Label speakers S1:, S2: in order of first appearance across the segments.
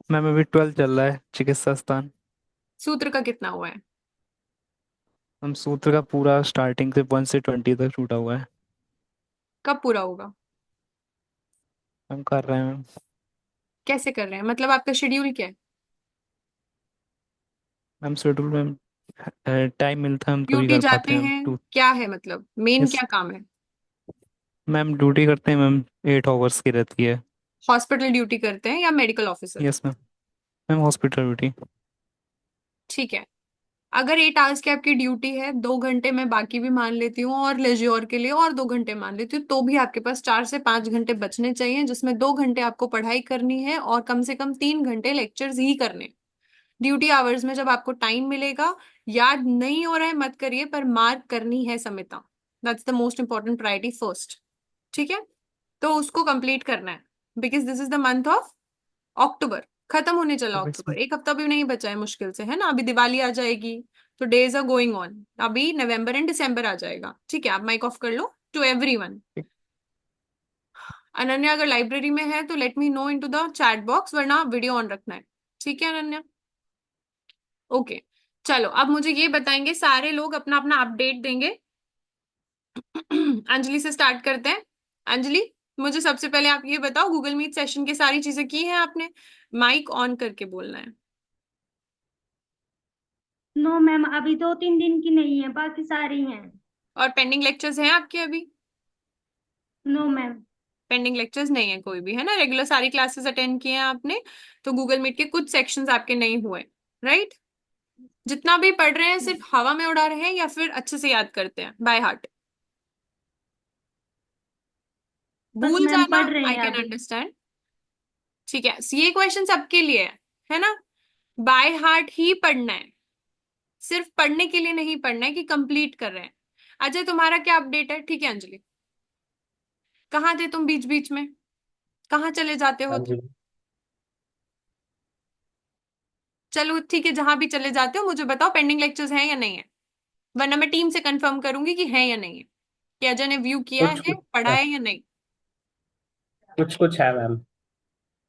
S1: Ma'am अभी 12 चल रहा है चिकित्सा स्थान।
S2: सूत्र का कितना हुआ है?
S1: हम सूत्र का पूरा स्टार्टिंग से 1 से 20 तक छूटा हुआ है।
S2: कब पूरा होगा?
S1: हम कर रहे हैं मैम।
S2: कैसे कर रहे हैं, मतलब आपका शेड्यूल क्या है?
S1: मैम शेड्यूल मैम टाइम मिलता है हम तभी
S2: ड्यूटी
S1: कर
S2: जाते
S1: पाते हैं हम
S2: हैं,
S1: टू।
S2: क्या है मतलब मेन
S1: यस
S2: क्या काम है?
S1: मैम, ड्यूटी करते हैं मैम, 8 आवर्स की रहती है।
S2: हॉस्पिटल ड्यूटी करते हैं या medical officer?
S1: Yes ma'am. Ma'am hospital duty.
S2: ठीक है। अगर 8 आवर्स की आपकी ड्यूटी है, 2 घंटे मैं बाकी भी मान लेती हूँ और लेज्योर के लिए और 2 घंटे मान लेती हूँ, तो भी आपके पास 4 से 5 घंटे बचने चाहिए, जिसमें 2 घंटे आपको पढ़ाई करनी है और कम से कम 3 घंटे लेक्चर्स ही करने हैं। ड्यूटी आवर्स में जब आपको टाइम मिलेगा, याद नहीं हो रहा है मत करिए, पर मार्क करनी है Samita. That's the most important priority first. ठीक है, तो उसको कंप्लीट करना है, because this is the month of October. खत्म होने चला
S1: यस
S2: अक्टूबर,
S1: मैम।
S2: एक हफ्ता भी नहीं बचा है मुश्किल से, है ना? अभी दिवाली आ जाएगी, तो डेज आर गोइंग ऑन। अभी नवंबर एंड दिसंबर आ जाएगा। ठीक है, आप माइक ऑफ कर लो टू एवरीवन।
S1: ठीक।
S2: अनन्या अगर लाइब्रेरी में है तो let me know into the chat box, वरना वीडियो ऑन रखना है। ठीक है अनन्या? ओके। चलो अब मुझे ये बताएंगे, सारे लोग अपना अपना अपडेट देंगे। अंजलि से स्टार्ट करते हैं। अंजलि, मुझे सबसे पहले आप ये बताओ, गूगल मीट सेशन की सारी चीजें की हैं आपने? माइक ऑन करके बोलना है।
S3: नो मैम, अभी 2-3 दिन की नहीं है, बाकी सारी हैं।
S2: और पेंडिंग लेक्चर्स हैं आपके अभी?
S3: No ma'am.
S2: पेंडिंग लेक्चर्स नहीं है कोई भी, है ना? रेगुलर सारी क्लासेस अटेंड किए हैं आपने। तो गूगल मीट के कुछ सेक्शंस आपके नहीं हुए, राइट? जितना भी पढ़ रहे हैं सिर्फ हवा में उड़ा रहे हैं या फिर अच्छे से याद करते हैं बाय हार्ट?
S3: बस
S2: भूल
S3: मैम
S2: जाना
S3: पढ़ रहे
S2: आई
S3: हैं
S2: कैन
S3: अभी।
S2: अंडरस्टैंड। ठीक है, so ये क्वेश्चन सबके लिए है ना? बाय हार्ट ही पढ़ना है, सिर्फ पढ़ने के लिए नहीं पढ़ना है कि कंप्लीट कर रहे हैं। अजय, तुम्हारा क्या अपडेट है? ठीक है अंजलि, कहाँ थे तुम बीच बीच में? कहाँ चले जाते हो
S4: हाँ
S2: तुम?
S4: जी।
S2: चलो ठीक है, जहां भी चले जाते हो मुझे बताओ पेंडिंग लेक्चर्स हैं या नहीं है, वरना मैं टीम से कंफर्म करूंगी कि है या नहीं है, कि अजय ने व्यू किया
S4: कुछ
S2: है,
S4: कुछ
S2: पढ़ा है या नहीं।
S4: कुछ कुछ है मैम।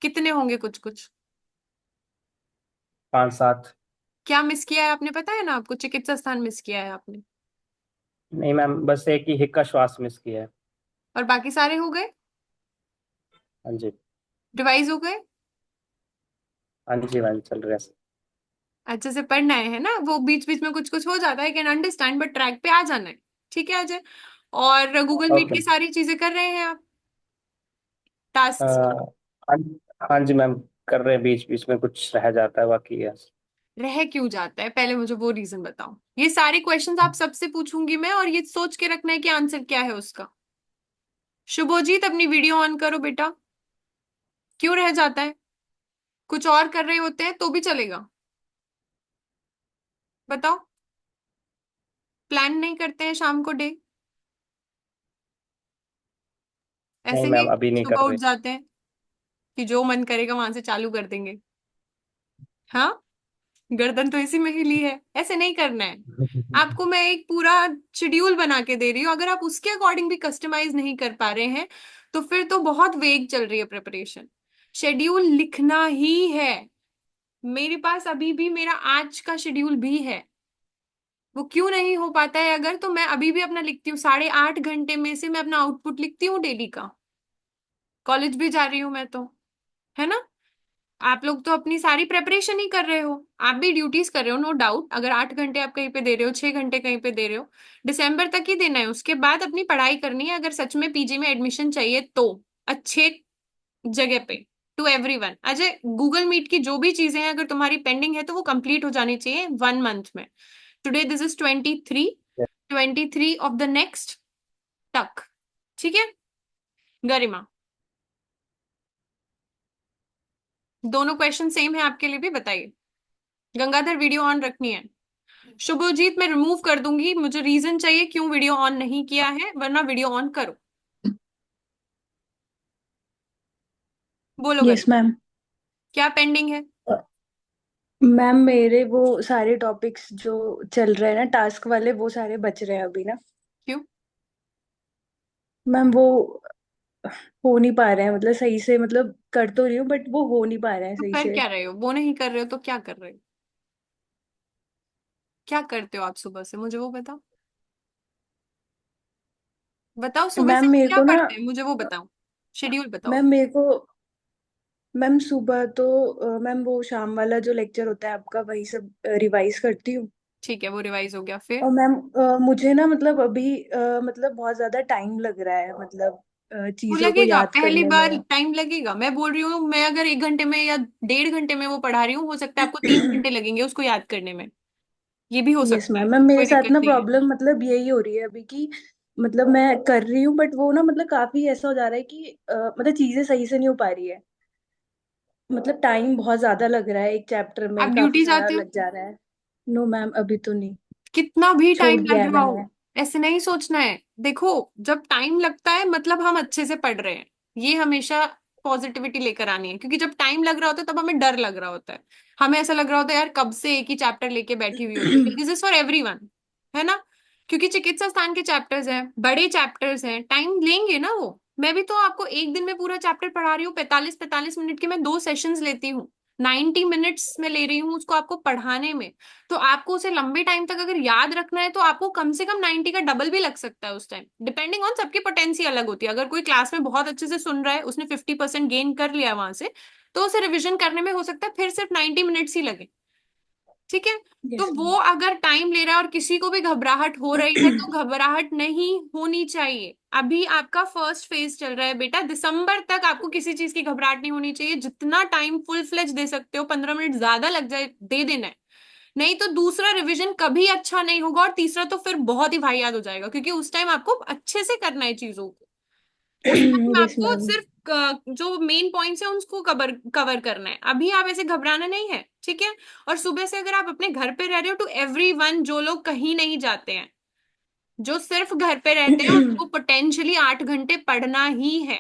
S2: कितने होंगे कुछ कुछ?
S4: 5-7।
S2: क्या मिस किया है आपने, पता है ना आपको? चिकित्सा स्थान मिस किया है आपने।
S4: नहीं मैम, बस एक ही हिक्का श्वास मिस किया है।
S2: और बाकी सारे हो गए?
S4: हाँ जी।
S2: रिवाइज हो गए?
S4: हाँ जी मैम, चल रहा है।
S2: अच्छे से पढ़ना है ना? वो बीच बीच में कुछ कुछ हो जाता है, कैन अंडरस्टैंड, बट ट्रैक पे आ जाना है। ठीक है अजय? और गूगल मीट
S4: ओके।
S2: की सारी चीजें कर रहे हैं आप, टास्क?
S4: हाँ। हाँ जी मैम, कर रहे हैं, बीच बीच में कुछ रह जाता है बाकी है।
S2: रह क्यों जाता है, पहले मुझे वो रीजन बताओ। ये सारे क्वेश्चंस आप सबसे पूछूंगी मैं, और ये सोच के रखना है कि आंसर क्या है उसका। शुभोजीत, अपनी वीडियो ऑन करो बेटा। क्यों रह जाता है? कुछ और कर रहे होते हैं तो भी चलेगा? बताओ। प्लान नहीं करते हैं शाम को डे?
S4: नहीं
S2: ऐसे ही
S4: मैम, अभी नहीं
S2: सुबह
S4: कर
S2: उठ
S4: रहे।
S2: जाते हैं कि जो मन करेगा वहां से चालू कर देंगे? हाँ, गर्दन तो इसी में हिली है, ऐसे नहीं करना है। आपको मैं एक पूरा शेड्यूल बना के दे रही हूँ, अगर आप उसके अकॉर्डिंग भी कस्टमाइज नहीं कर पा रहे हैं तो फिर तो बहुत वेग चल रही है प्रिपरेशन। शेड्यूल लिखना ही है। मेरे पास अभी भी मेरा आज का शेड्यूल भी है। वो क्यों नहीं हो पाता है? अगर तो मैं अभी भी अपना लिखती हूँ, 8.5 घंटे में से मैं अपना आउटपुट लिखती हूँ डेली का। कॉलेज भी जा रही हूँ मैं तो, है ना? आप लोग तो अपनी सारी प्रेपरेशन ही कर रहे हो। आप भी ड्यूटीज कर रहे हो, नो डाउट। अगर 8 घंटे आप कहीं पे दे रहे हो, 6 घंटे कहीं पे दे रहे हो, दिसंबर तक ही देना है, उसके बाद अपनी पढ़ाई करनी है अगर सच में पीजी में एडमिशन चाहिए तो, अच्छे जगह पे। To everyone, Ajay, Google Meet की जो भी चीजें हैं अगर तुम्हारी पेंडिंग है तो वो कंप्लीट हो जानी चाहिए 1 मंथ में। Today this is 23, 23 of the next तक। ठीक है? गरिमा, दोनों क्वेश्चन सेम है आपके लिए भी, बताइए। गंगाधर, वीडियो ऑन रखनी है। शुभजीत, मैं रिमूव कर दूंगी, मुझे रीजन चाहिए क्यों वीडियो ऑन नहीं किया है, वरना वीडियो ऑन करो। बोलो
S5: यस
S2: गरिमा,
S5: मैम।
S2: क्या पेंडिंग है?
S5: मैम मेरे वो सारे टॉपिक्स जो चल रहे हैं ना, टास्क वाले, वो सारे बच रहे हैं अभी ना।
S2: क्यों?
S5: मैम वो हो नहीं पा रहे हैं, मतलब सही से, मतलब कर तो रही हूँ बट वो हो नहीं पा रहा है
S2: तो
S5: सही
S2: कर
S5: से।
S2: क्या रहे हो? वो नहीं कर रहे हो तो क्या कर रहे हो? क्या करते हो आप सुबह से, मुझे वो बताओ। बताओ सुबह से
S5: मैम
S2: आप
S5: मेरे
S2: क्या
S5: को ना,
S2: करते हैं, मुझे वो बताओ। शेड्यूल बताओ।
S5: मैम मेरे को, मैम सुबह तो मैम वो शाम वाला जो लेक्चर होता है आपका वही सब रिवाइज करती हूँ।
S2: ठीक है, वो रिवाइज हो गया, फिर?
S5: और मैम मुझे ना मतलब अभी मतलब बहुत ज्यादा टाइम लग रहा है, मतलब
S2: वो
S5: चीजों को
S2: लगेगा,
S5: याद
S2: पहली
S5: करने
S2: बार
S5: में।
S2: टाइम लगेगा। मैं बोल रही हूँ, मैं अगर 1 घंटे में या 1.5 घंटे में वो पढ़ा रही हूँ, हो सकता है आपको 3 घंटे लगेंगे उसको याद करने में। ये भी हो
S5: यस
S2: सकता है,
S5: मैम, मैम मेरे
S2: कोई
S5: साथ
S2: दिक्कत
S5: ना
S2: नहीं है।
S5: प्रॉब्लम मतलब यही हो रही है अभी की, मतलब मैं कर रही हूँ बट वो ना मतलब काफी ऐसा हो जा रहा है कि मतलब चीजें सही से नहीं हो पा रही है। मतलब टाइम बहुत ज्यादा लग रहा है, एक चैप्टर
S2: आप
S5: में काफी
S2: ड्यूटी
S5: सारा
S2: जाते हो?
S5: लग जा रहा है। नो मैम, अभी तो नहीं।
S2: कितना भी
S5: छोड़
S2: टाइम
S5: दिया
S2: लग
S5: है
S2: रहा हो,
S5: मैंने।
S2: ऐसे नहीं सोचना है। देखो, जब टाइम लगता है मतलब हम अच्छे से पढ़ रहे हैं। ये हमेशा पॉजिटिविटी लेकर आनी है, क्योंकि जब टाइम लग रहा होता है तब हमें डर लग रहा होता है। हमें ऐसा लग रहा होता है यार कब से एक ही चैप्टर लेके बैठी हुई होती है। दिस इज फॉर एवरीवन, है ना? क्योंकि चिकित्सा स्थान के चैप्टर्स हैं, बड़े चैप्टर्स हैं, टाइम लेंगे ना वो। मैं भी तो आपको एक दिन में पूरा चैप्टर पढ़ा रही हूँ, 45-45 मिनट के मैं 2 सेशंस लेती हूँ। 90 मिनट्स में ले रही हूँ उसको आपको पढ़ाने में। तो आपको उसे लंबे टाइम तक अगर याद रखना है तो आपको कम से कम 90 का डबल भी लग सकता है उस टाइम, डिपेंडिंग ऑन सबकी पोटेंसी अलग होती है। अगर कोई क्लास में बहुत अच्छे से सुन रहा है, उसने 50% गेन कर लिया वहां से, तो उसे रिविजन करने में हो सकता है फिर सिर्फ 90 मिनट्स ही लगे। ठीक है? तो
S5: यस
S2: वो अगर टाइम ले रहा है और किसी को भी घबराहट हो रही है, तो घबराहट नहीं होनी चाहिए। अभी आपका फर्स्ट फेज चल रहा है बेटा, दिसंबर तक आपको किसी चीज की घबराहट नहीं होनी चाहिए। जितना टाइम फुल फ्लेज दे सकते हो, 15 मिनट ज्यादा लग जाए दे देना है। नहीं तो दूसरा रिवीजन कभी अच्छा नहीं होगा, और तीसरा तो फिर बहुत ही वाहियात हो जाएगा, क्योंकि उस टाइम आपको अच्छे से करना है चीजों को। उस टाइम
S5: मैम। यस
S2: आपको
S5: मैम।
S2: सिर्फ जो मेन पॉइंट्स है उसको कवर कवर करना है। अभी आप ऐसे घबराना नहीं है, ठीक है? और सुबह से अगर आप अपने घर पे रह रहे हो, टू एवरीवन, जो लोग कहीं नहीं जाते हैं, जो सिर्फ घर पे रहते हैं, उनको पोटेंशियली 8 घंटे पढ़ना ही है।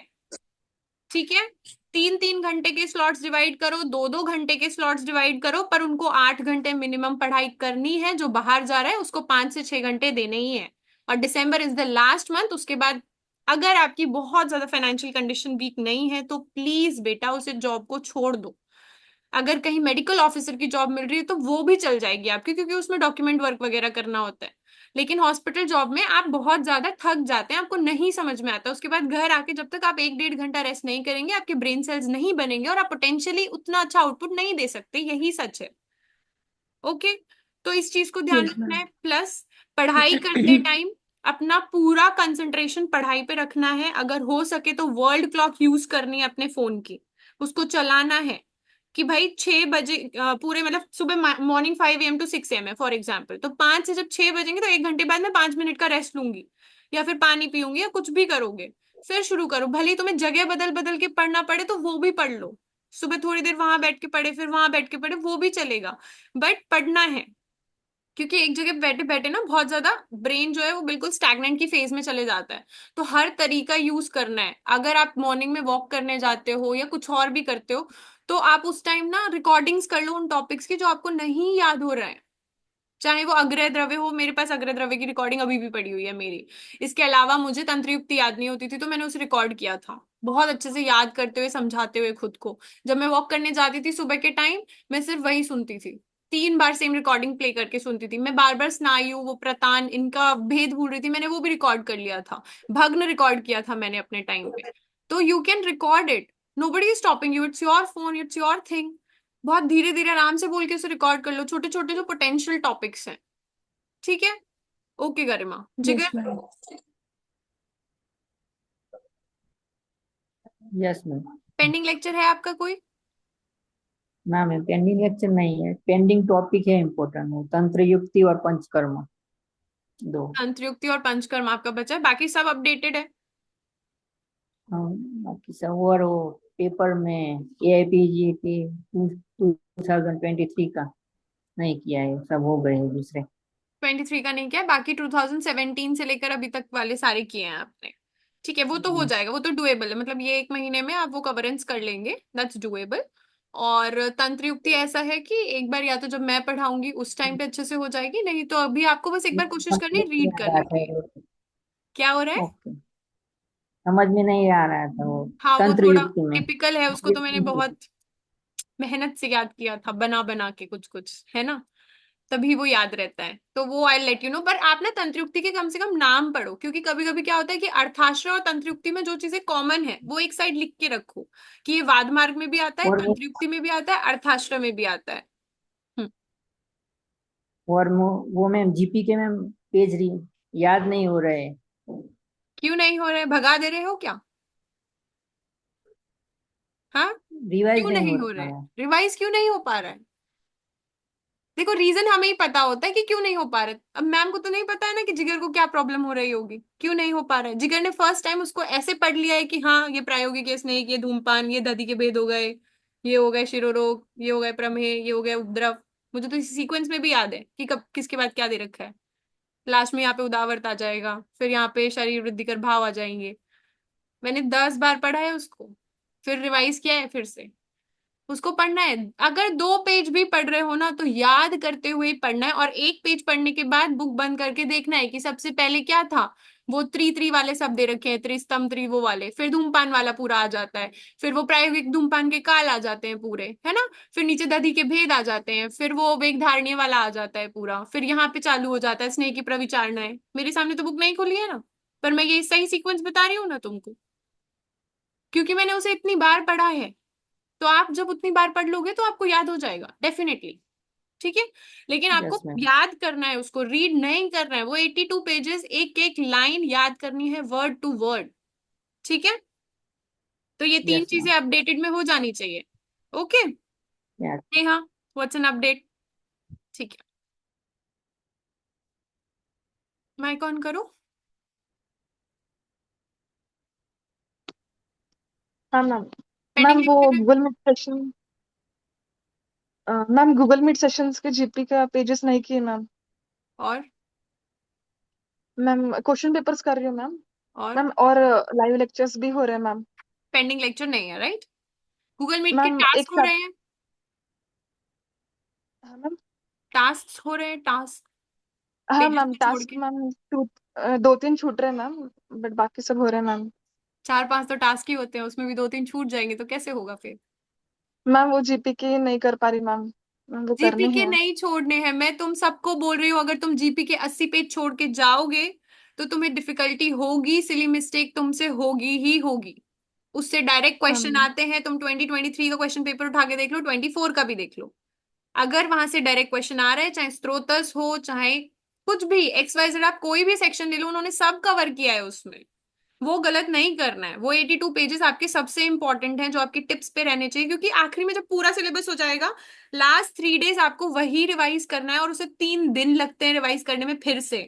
S2: ठीक है? 3-3 घंटे के स्लॉट्स डिवाइड करो, 2-2 घंटे के स्लॉट्स डिवाइड करो, पर उनको 8 घंटे मिनिमम पढ़ाई करनी है। जो बाहर जा रहा है उसको 5 से 6 घंटे देने ही है। और दिसंबर इज द लास्ट मंथ। उसके बाद अगर आपकी बहुत ज्यादा फाइनेंशियल कंडीशन वीक नहीं है तो प्लीज बेटा उसे जॉब को छोड़ दो। अगर कहीं मेडिकल ऑफिसर की जॉब मिल रही है तो वो भी चल जाएगी आपकी, क्योंकि उसमें डॉक्यूमेंट वर्क वगैरह करना होता है। लेकिन हॉस्पिटल जॉब में आप बहुत ज्यादा थक जाते हैं, आपको नहीं समझ में आता। उसके बाद घर आके जब तक आप 1-1.5 घंटा रेस्ट नहीं करेंगे, आपके ब्रेन सेल्स नहीं बनेंगे और आप पोटेंशियली उतना अच्छा आउटपुट नहीं दे सकते। यही सच है। ओके? तो इस चीज को ध्यान
S5: यस
S2: रखना
S5: मैम।
S2: है। प्लस पढ़ाई करते टाइम अपना पूरा कंसंट्रेशन पढ़ाई पे रखना है। अगर हो सके तो वर्ल्ड क्लॉक यूज करनी है अपने फोन की, उसको चलाना है। कि भाई 6 बजे पूरे, मतलब सुबह मॉर्निंग 5 AM to 6 AM है फॉर एग्जाम्पल, तो 5 से जब 6 बजेंगे तो 1 घंटे बाद मैं 5 मिनट का रेस्ट लूंगी, या फिर पानी पीऊंगी, या कुछ भी करोगे। फिर शुरू करो, भले ही तुम्हें जगह बदल बदल के पढ़ना पड़े तो वो भी पढ़ लो। सुबह थोड़ी देर वहां बैठ के पढ़े, फिर वहां बैठ के पढ़े, वो भी चलेगा। बट पढ़ना है, क्योंकि एक जगह बैठे बैठे ना बहुत ज्यादा ब्रेन जो है वो बिल्कुल स्टैग्नेंट की फेज में चले जाता है। तो हर तरीका यूज करना है। अगर आप मॉर्निंग में वॉक करने जाते हो या कुछ और भी करते हो, तो आप उस टाइम ना रिकॉर्डिंग्स कर लो उन टॉपिक्स की जो आपको नहीं याद हो रहा है। चाहे वो अग्रय द्रव्य हो, मेरे पास अग्रय द्रव्य की रिकॉर्डिंग अभी भी पड़ी हुई है मेरी। इसके अलावा मुझे तंत्र युक्ति याद नहीं होती थी, तो मैंने उसे रिकॉर्ड किया था, बहुत अच्छे से याद करते हुए, समझाते हुए खुद को। जब मैं वॉक करने जाती थी सुबह के टाइम, मैं सिर्फ वही सुनती थी। 3 बार सेम रिकॉर्डिंग प्ले करके सुनती थी। मैं बार बार स्नायु, वो प्रतान, इनका भेद भूल रही थी, मैंने वो भी रिकॉर्ड कर लिया था। भग्न रिकॉर्ड किया था मैंने अपने टाइम पे। तो you can record it, nobody is stopping you, it's your phone, it's your thing. बहुत धीरे धीरे आराम से बोल के उसे रिकॉर्ड कर लो, छोटे छोटे जो पोटेंशियल टॉपिक्स हैं। ठीक है? ओके गरिमा,
S5: यस
S2: जिगर,
S5: ma'am.
S6: Yes ma'am.
S2: Pending lecture है आपका कोई?
S6: मैम पेंडिंग लेक्चर नहीं है, पेंडिंग टॉपिक है इम्पोर्टेंट, वो तंत्र युक्ति और पंचकर्म दो।
S2: तंत्रयुक्ति और पंचकर्म आपका बचा है, बाकी सब अपडेटेड है।
S6: बाकी सब, और वो पेपर में AIPGT 2023 का नहीं किया है, सब हो गए हैं दूसरे।
S2: 23 का नहीं किया है, बाकी 2017 से लेकर अभी तक वाले सारे किए हैं आपने। ठीक है, वो तो हो
S6: यस।
S2: जाएगा, वो तो डुएबल है, मतलब ये 1 महीने में आप वो कवरेंस कर लेंगे, दैट्स डुएबल। और तंत्र युक्ति ऐसा है कि एक बार या तो जब मैं पढ़ाऊंगी उस टाइम पे अच्छे से हो जाएगी, नहीं तो अभी आपको बस एक बार कोशिश करनी है, रीड कर लेनी है। क्या हो रहा है?
S6: ओके। समझ में नहीं आ रहा था वो
S2: हाँ वो
S6: तंत्र
S2: थोड़ा
S6: युक्ति में।
S2: टिपिकल है, उसको तो मैंने बहुत मेहनत से याद किया था, बना बना के कुछ कुछ, है ना, तभी वो याद रहता है। तो वो आई लेट यू नो। पर आप ना तंत्रयुक्ति के कम से कम नाम पढ़ो, क्योंकि कभी कभी क्या होता है कि अर्थाश्रय और तंत्रयुक्ति में जो चीजें कॉमन है वो एक साइड लिख के रखो, कि ये वाद मार्ग में भी आता है,
S6: और वो
S2: तंत्रयुक्ति में भी आता है, अर्थाश्रय में भी आता है। हम्म।
S6: और वो मैम जीपी के मैम पेज याद नहीं हो रहे।
S2: क्यों नहीं हो रहा है? भगा दे रहे हो क्या? हाँ,
S6: रिवाइज
S2: क्यों
S6: नहीं
S2: नहीं
S6: हो
S2: हो
S6: रहा
S2: रहे?
S6: है।
S2: रिवाइज क्यों नहीं हो पा रहा है? देखो रीजन हमें ही पता होता है कि क्यों नहीं हो पा रहा है। अब मैम को तो नहीं पता है ना कि जिगर को क्या प्रॉब्लम हो रही होगी, क्यों नहीं हो पा रहा है। जिगर ने फर्स्ट टाइम उसको ऐसे पढ़ लिया है कि हाँ ये प्रायोगिक, ये स्नेह, ये धूमपान, ये दधि के भेद हो गए, ये हो गए शिरोरोग, ये हो गए प्रमेह, ये हो गए उपद्रव। मुझे तो इसी सीक्वेंस में भी याद है कि कब किसके बाद क्या दे रखा है। लास्ट में यहाँ पे उदावर्त आ जाएगा, फिर यहाँ पे शरीर वृद्धि कर भाव आ जाएंगे। मैंने 10 बार पढ़ा है उसको, फिर रिवाइज किया है फिर से। उसको पढ़ना है। अगर 2 पेज भी पढ़ रहे हो ना तो याद करते हुए ही पढ़ना है, और एक पेज पढ़ने के बाद बुक बंद करके देखना है कि सबसे पहले क्या था। वो त्री त्री वाले सब दे रखे हैं, त्रिस्तम त्री वो वाले, फिर धूमपान वाला पूरा आ जाता है, फिर वो प्रायोगिक धूमपान के काल आ जाते हैं पूरे, है ना, फिर नीचे दधि के भेद आ जाते हैं, फिर वो वेग धारणीय वाला आ जाता है पूरा, फिर यहाँ पे चालू हो जाता है स्नेह की प्रविचारणाएं। मेरे सामने तो बुक नहीं खुली है ना, पर मैं ये सही सीक्वेंस बता रही हूँ ना तुमको, क्योंकि मैंने उसे इतनी बार पढ़ा है। तो आप जब उतनी बार पढ़ लोगे तो आपको याद हो जाएगा डेफिनेटली। ठीक है, लेकिन आपको
S6: यस मैम।
S2: याद करना है, उसको रीड नहीं करना है। वो 82 पेजेस, एक एक लाइन याद करनी है, वर्ड टू वर्ड। ठीक है, तो ये तीन
S6: यस
S2: चीजें
S6: मैम।
S2: अपडेटेड में हो जानी चाहिए। Okay.
S6: Yes.
S2: Neha, what's an update? ठीक है, माइक ऑन करो।
S7: हाँ मैम।
S2: पेंडिंग
S7: मैम वो
S2: लेक्चर है?
S7: Google Meet session, ma'am Google Meet sessions के जीपी का पेजेस नहीं किए मैम।
S2: और
S7: मैम क्वेश्चन पेपर्स कर रही हूँ मैम।
S2: और
S7: मैम और लाइव लेक्चर्स भी हो रहे हैं मैम।
S2: पेंडिंग लेक्चर नहीं है, राइट? गूगल मीट के
S7: मैम एक
S2: टास्क हो
S7: साथ।
S2: रहे हैं,
S7: हाँ मैम।
S2: टास्क हो रहे हैं, टास्क
S7: हाँ
S2: पेजेस
S7: मैम
S2: को छोड़
S7: टास्क
S2: के।
S7: मैम दो तीन छूट रहे हैं मैम, बट बाकी सब हो रहे हैं मैम।
S2: 4-5 तो टास्क ही होते हैं, उसमें भी 2-3 छूट जाएंगे तो कैसे होगा फिर?
S7: मैम वो जीपी की नहीं कर पा रही मैम। मैम वो
S2: जीपी
S7: करने
S2: के
S7: हैं।
S2: नहीं छोड़ने हैं, मैं तुम सबको बोल रही हूँ, अगर तुम जीपी के 80 पेज छोड़ के जाओगे तो तुम्हें डिफिकल्टी होगी, सिली मिस्टेक तुमसे होगी ही होगी। उससे डायरेक्ट
S7: हाँ
S2: क्वेश्चन
S7: मैम।
S2: आते हैं, तुम 2023 का क्वेश्चन पेपर उठा के देख लो, 24 का भी देख लो। अगर वहां से डायरेक्ट क्वेश्चन आ रहे हैं, चाहे स्त्रोतस हो, चाहे कुछ भी XYZ, आप कोई भी सेक्शन ले लो, उन्होंने सब कवर किया है उसमें। वो गलत नहीं करना है। वो 82 पेजेस आपके सबसे इंपॉर्टेंट हैं, जो आपके टिप्स पे रहने चाहिए, क्योंकि आखिरी में जब पूरा सिलेबस हो जाएगा, लास्ट 3 डेज आपको वही रिवाइज करना है, और उसे 3 दिन लगते हैं रिवाइज करने में फिर से।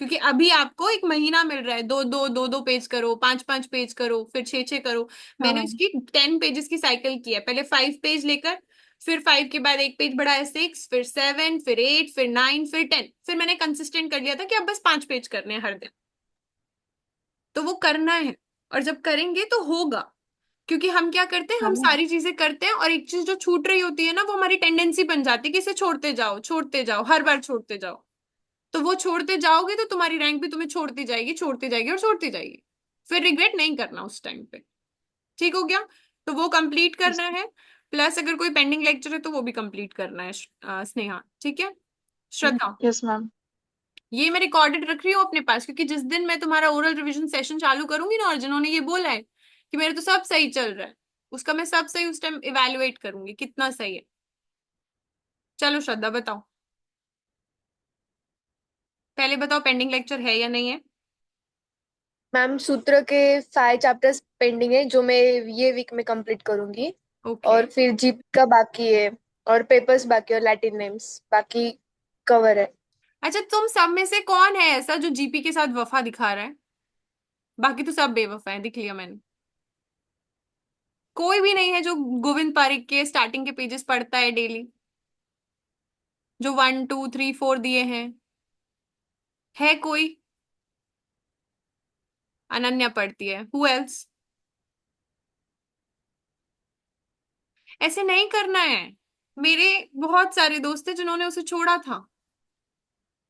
S2: क्योंकि अभी आपको एक महीना मिल रहा है, दो दो पेज करो, 5-5 पेज करो, फिर 6-6 करो।
S7: हाँ
S2: मैंने
S7: मैम।
S2: उसकी 10 पेजेस की साइकिल की है, पहले 5 पेज लेकर, फिर 5 के बाद एक पेज बढ़ाया 6, फिर 7, फिर 8, फिर 9, फिर 10, फिर मैंने कंसिस्टेंट कर लिया था कि अब बस 5 पेज करने हैं हर दिन। तो वो करना है, और जब करेंगे तो होगा। क्योंकि हम क्या करते हैं,
S7: हाँ
S2: हम
S7: मैम।
S2: सारी चीजें करते हैं, और एक चीज जो छूट रही होती है ना, वो हमारी टेंडेंसी बन जाती है कि इसे छोड़ते जाओ, हर बार छोड़ते जाओ। तो वो छोड़ते जाओगे तो तुम्हारी रैंक भी तुम्हें छोड़ती जाएगी और छोड़ती जाएगी। फिर रिग्रेट नहीं करना उस टाइम पे। ठीक हो गया? तो वो कंप्लीट करना है। प्लस अगर कोई पेंडिंग लेक्चर है तो वो भी कंप्लीट करना है। स्नेहा, ठीक है? श्रद्धा,
S7: यस मैम।
S2: ये मैं रिकॉर्डेड रख रही हूँ अपने पास, क्योंकि जिस दिन मैं तुम्हारा ओरल रिवीजन सेशन चालू करूंगी ना, और जिन्होंने ये बोला है कि मेरे तो सब सही चल रहा है, उसका मैं सब सही उस टाइम इवेलुएट करूंगी कितना सही है। चलो श्रद्धा बताओ, पहले बताओ पेंडिंग लेक्चर है या नहीं है?
S8: मैम सूत्र के 5 चैप्टर्स पेंडिंग है, जो मैं ये वीक में कंप्लीट करूंगी।
S2: ओके।
S8: और फिर जीप का बाकी है, और पेपर्स बाकी, और लैटिन नेम्स बाकी कवर है।
S2: अच्छा, तुम सब में से कौन है ऐसा जो जीपी के साथ वफा दिखा रहा है? बाकी तो सब बेवफा है, दिख लिया मैंने। कोई भी नहीं है जो गोविंद पारिक के स्टार्टिंग के पेजेस पढ़ता है डेली, जो 1 2 3 4 दिए हैं? है कोई? अनन्या पढ़ती है, हु एल्स? ऐसे नहीं करना है। मेरे बहुत सारे दोस्त हैं जिन्होंने उसे छोड़ा था,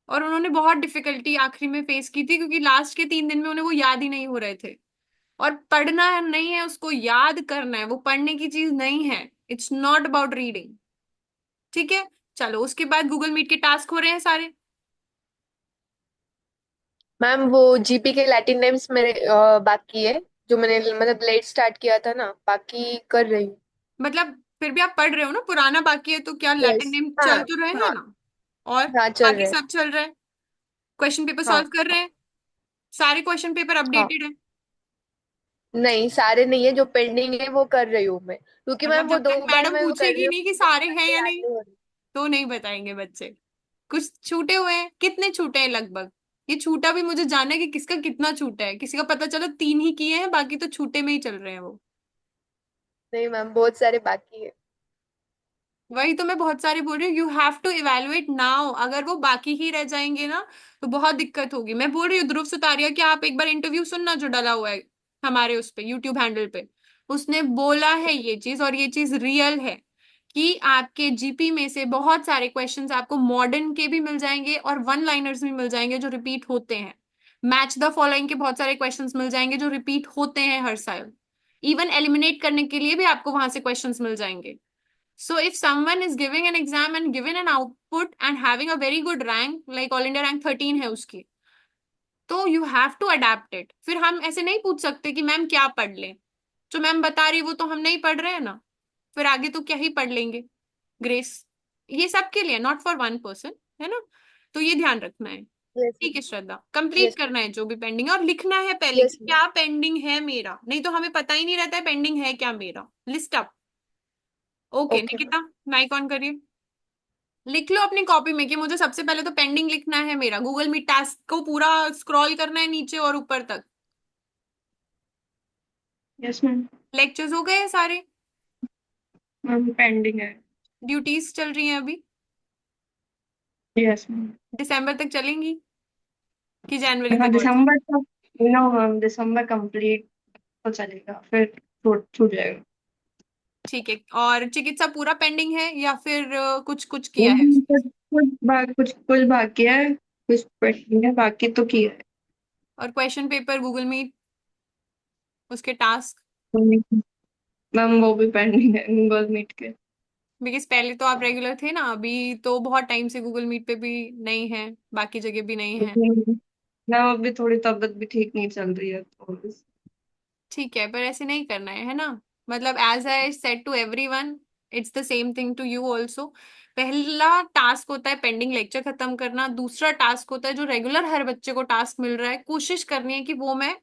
S2: और उन्होंने बहुत डिफिकल्टी आखिरी में फेस की थी, क्योंकि लास्ट के 3 दिन में उन्हें वो याद ही नहीं हो रहे थे। और पढ़ना नहीं है, उसको याद करना है, वो पढ़ने की चीज नहीं है। It's not about reading. ठीक है, चलो उसके बाद गूगल मीट के टास्क हो रहे हैं सारे।
S8: मैम वो जीपी के लैटिन नेम्स मेरे बाकी है, जो मैंने मतलब लेट स्टार्ट किया था ना, बाकी कर रही हूँ।
S2: मतलब फिर भी आप पढ़ रहे हो ना, पुराना बाकी है तो क्या लैटिन
S8: यस।
S2: नेम
S8: हाँ।
S2: चल तो रहे हैं
S8: हाँ।
S2: ना। और
S8: हाँ चल
S2: बाकी
S8: रहे हैं।
S2: सब चल रहा है, क्वेश्चन पेपर
S8: हाँ।
S2: सॉल्व कर रहे हैं, सारे क्वेश्चन पेपर
S8: हाँ।
S2: अपडेटेड है।
S8: नहीं सारे नहीं है, जो पेंडिंग है वो कर रही हूँ मैं, क्योंकि
S2: मतलब
S8: मैम वो
S2: जब तक
S8: 2 बार
S2: मैडम
S8: मैं वो कर रही
S2: पूछेगी
S8: हूँ
S2: नहीं कि
S8: मुझे
S2: सारे हैं
S8: अच्छे
S2: या
S8: याद
S2: नहीं,
S8: नहीं हो रही।
S2: तो नहीं बताएंगे बच्चे। कुछ छूटे हुए हैं, कितने छूटे हैं लगभग? ये छूटा भी मुझे जानना है कि किसका कितना छूटा है। किसी का पता चला 3 ही किए हैं, बाकी तो छूटे में ही चल रहे हैं वो।
S8: नहीं मैम बहुत सारे बाकी है।
S2: वही तो मैं बहुत सारे बोल रही हूँ, you have to evaluate now. अगर वो बाकी ही रह जाएंगे ना तो बहुत दिक्कत होगी। मैं बोल रही हूँ ध्रुव सुतारिया कि आप एक बार इंटरव्यू सुनना, जो डला हुआ है हमारे उस पे यूट्यूब हैंडल पे। उसने बोला है ये चीज, और ये चीज रियल है, कि आपके जीपी में से बहुत सारे क्वेश्चंस आपको मॉडर्न के भी मिल जाएंगे और वन लाइनर्स भी मिल जाएंगे जो रिपीट होते हैं। मैच द फॉलोइंग के बहुत सारे क्वेश्चंस मिल जाएंगे जो रिपीट होते हैं हर साल। इवन एलिमिनेट करने के लिए भी आपको वहां से क्वेश्चंस मिल जाएंगे। So if someone is giving an exam and given an output and having a very good rank, like all India rank 13 है उसकी, तो you have to adapt it. फिर हम ऐसे नहीं पूछ सकते कि मैम क्या पढ़ लें, जो मैम बता रही है वो तो हम नहीं पढ़ रहे हैं ना, फिर आगे तो क्या ही पढ़ लेंगे। ग्रेस, ये सबके लिए, नॉट फॉर वन पर्सन, है ना। तो ये ध्यान रखना है।
S8: यस।
S2: ठीक है श्रद्धा, कंप्लीट
S8: यस।
S2: करना है जो भी पेंडिंग है, और लिखना है पहले कि
S8: यस।
S2: क्या पेंडिंग है मेरा, नहीं तो हमें पता ही नहीं रहता है पेंडिंग है क्या मेरा। List up. Okay
S8: okay ma'am.
S2: Nikita, mic on करिए। लिख लो अपनी कॉपी में कि मुझे सबसे पहले तो पेंडिंग लिखना है मेरा। गूगल मीट टास्क को पूरा स्क्रॉल करना है नीचे और ऊपर तक।
S7: Yes ma'am.
S2: लेक्चर्स हो गए हैं सारे,
S7: मैम पेंडिंग है।
S2: ड्यूटीज चल रही हैं अभी,
S7: यस मैम।
S2: दिसंबर तक चलेंगी कि जनवरी
S7: हाँ
S2: तक और
S7: दिसंबर तक। नो मैम, दिसंबर कंप्लीट तो चलेगा, फिर छूट छूट जाएगा।
S2: ठीक है। और चिकित्सा पूरा पेंडिंग है या फिर कुछ कुछ किया है
S7: कुछ
S2: उसमें से?
S7: कुछ बाकी है, कुछ पेंडिंग है, बाकी तो किया है।
S2: और क्वेश्चन पेपर गूगल मीट, उसके टास्क?
S7: मैम वो भी पेंडिंग है गूगल मीट के।
S2: बिकॉज पहले तो आप रेगुलर थे ना, अभी तो बहुत टाइम से गूगल मीट पे भी नहीं है, बाकी जगह भी नहीं है।
S7: मैम अभी थोड़ी तबीयत भी ठीक नहीं चल रही है तो
S2: ठीक है, पर ऐसे नहीं करना है ना। मतलब as I said to everyone, it's the same thing to you also. पहला टास्क होता है पेंडिंग लेक्चर खत्म करना, दूसरा टास्क होता है जो रेगुलर हर बच्चे को टास्क मिल रहा है, कोशिश करनी है कि वो मैं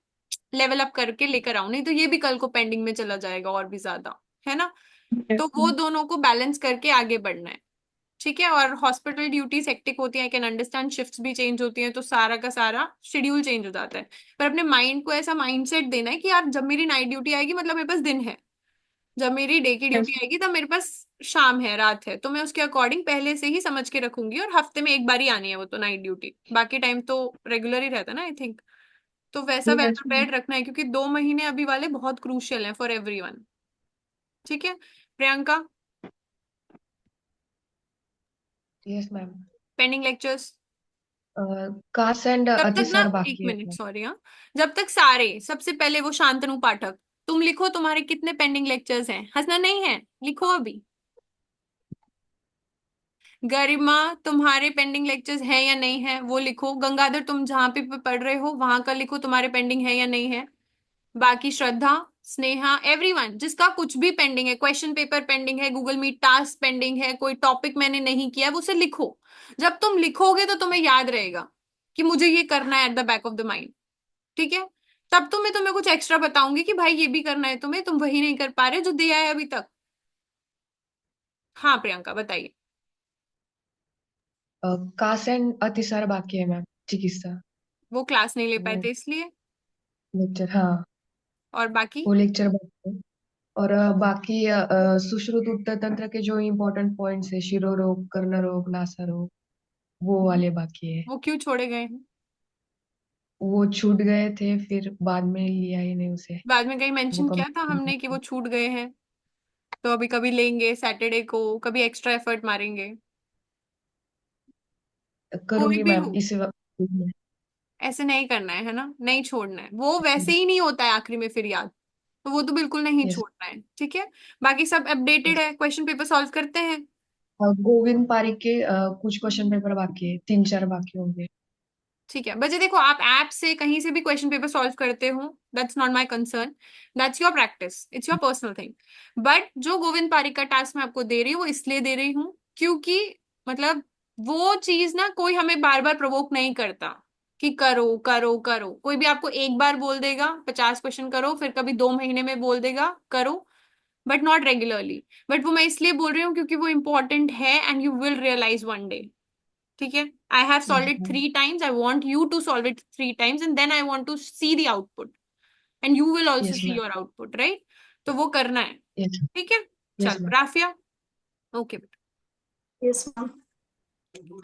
S2: लेवल अप करके लेकर आऊं, नहीं तो ये भी कल को पेंडिंग में चला जाएगा और भी ज्यादा, है ना। तो वो दोनों को बैलेंस करके आगे बढ़ना है। ठीक है। और हॉस्पिटल ड्यूटीज हेक्टिक होती है, आई कैन अंडरस्टैंड, शिफ्ट्स भी चेंज होती हैं तो सारा का सारा शेड्यूल चेंज हो जाता है। पर अपने माइंड को ऐसा माइंडसेट देना है कि यार जब मेरी नाइट ड्यूटी आएगी मतलब मेरे पास दिन है, जब मेरी डे की ड्यूटी आएगी तब मेरे पास शाम है, रात है, तो मैं उसके अकॉर्डिंग पहले से ही समझ के रखूंगी। और हफ्ते में एक बार ही आनी है वो तो नाइट ड्यूटी, बाकी टाइम तो रेगुलर ही रहता है ना आई थिंक। तो वैसा वेल प्रिपेयर्ड रखना है, क्योंकि 2 महीने अभी वाले बहुत क्रूशियल हैं फॉर एवरीवन। ठीक है। Priyanka,
S9: yes ma'am.
S2: Pending lectures
S9: कास एंड
S2: जब तक ना,
S9: अतिसार
S2: एक
S9: बाकी है
S2: मिनट
S9: मैम।
S2: सॉरी, हाँ, जब तक सारे, सबसे पहले वो शांतनु पाठक, तुम लिखो तुम्हारे कितने पेंडिंग लेक्चर्स हैं, हंसना नहीं है, लिखो अभी। गरिमा, तुम्हारे पेंडिंग लेक्चर्स हैं या नहीं है वो लिखो। गंगाधर, तुम जहाँ पे पढ़ रहे हो वहां का लिखो, तुम्हारे पेंडिंग है या नहीं है। बाकी श्रद्धा, स्नेहा, एवरीवन जिसका कुछ भी पेंडिंग है, क्वेश्चन पेपर पेंडिंग है, गूगल मीट टास्क पेंडिंग है, कोई टॉपिक मैंने नहीं किया है, वो उसे लिखो। जब तुम लिखोगे तो तुम्हें याद रहेगा कि मुझे ये करना है at the back of the mind. ठीक है। तब तो मैं तुम्हें कुछ एक्स्ट्रा बताऊंगी कि भाई ये भी करना है तुम्हें, तुम वही नहीं कर पा रहे जो दिया है अभी तक। हाँ प्रियंका बताइए।
S9: कास एंड अतिसार बाकी है मैम, चिकित्सा।
S2: वो क्लास नहीं ले पाए
S9: वो
S2: थे इसलिए।
S9: लेक्चर, हाँ।
S2: और बाकी?
S9: वो लेक्चर बाकी है। और बाकी सुश्रुत उत्तर तंत्र के जो इम्पोर्टेंट पॉइंट्स है, शिरोरोग, कर्णरोग, नासारोग, वो वाले बाकी है।
S2: वो क्यों छोड़े गए हैं?
S9: वो छूट गए थे, फिर बाद में लिया ही नहीं उसे।
S2: बाद में कहीं
S9: वो
S2: मेंशन किया था हमने कि वो छूट गए हैं? तो अभी कभी लेंगे सैटरडे को, कभी एक्स्ट्रा एफर्ट मारेंगे। कोई
S9: करूंगी
S2: भी
S9: मैम
S2: हो,
S9: इस वक्त।
S2: ऐसे नहीं करना है ना, नहीं छोड़ना है, वो वैसे ही नहीं होता है आखिरी में फिर याद, तो वो तो बिल्कुल नहीं
S9: यस।
S2: छोड़ना है, ठीक है। बाकी सब अपडेटेड है, क्वेश्चन पेपर सॉल्व करते हैं।
S9: गोविंद पारिक के कुछ क्वेश्चन पेपर बाकी है, 3-4 बाकी होंगे।
S2: ठीक है बच्चे, देखो आप ऐप से कहीं से भी क्वेश्चन पेपर सॉल्व करते हो, that's not my concern, that's your practice, it's your personal thing. But जो गोविंद पारिक का टास्क मैं आपको दे रही हूँ वो इसलिए दे रही हूँ क्योंकि मतलब वो चीज ना कोई हमें बार बार प्रोवोक नहीं करता कि करो करो करो। कोई भी आपको एक बार बोल देगा 50 क्वेश्चन करो, फिर कभी 2 महीने में बोल देगा करो, बट नॉट रेगुलरली। बट वो मैं इसलिए बोल रही हूँ क्योंकि वो इंपॉर्टेंट है and you will realize one day, ठीक है। I have solve
S9: yes
S2: it
S9: ma'am.
S2: 3 times, I want you to solve it 3 times and then I want to see the output and you will also
S9: yes
S2: see
S9: ma'am.
S2: Your output, right. तो वो करना है,
S9: yes.
S2: ठीक है।
S9: Yes
S2: चलो
S9: ma'am.
S2: Rafia, okay बेटा।
S3: Yes ma'am.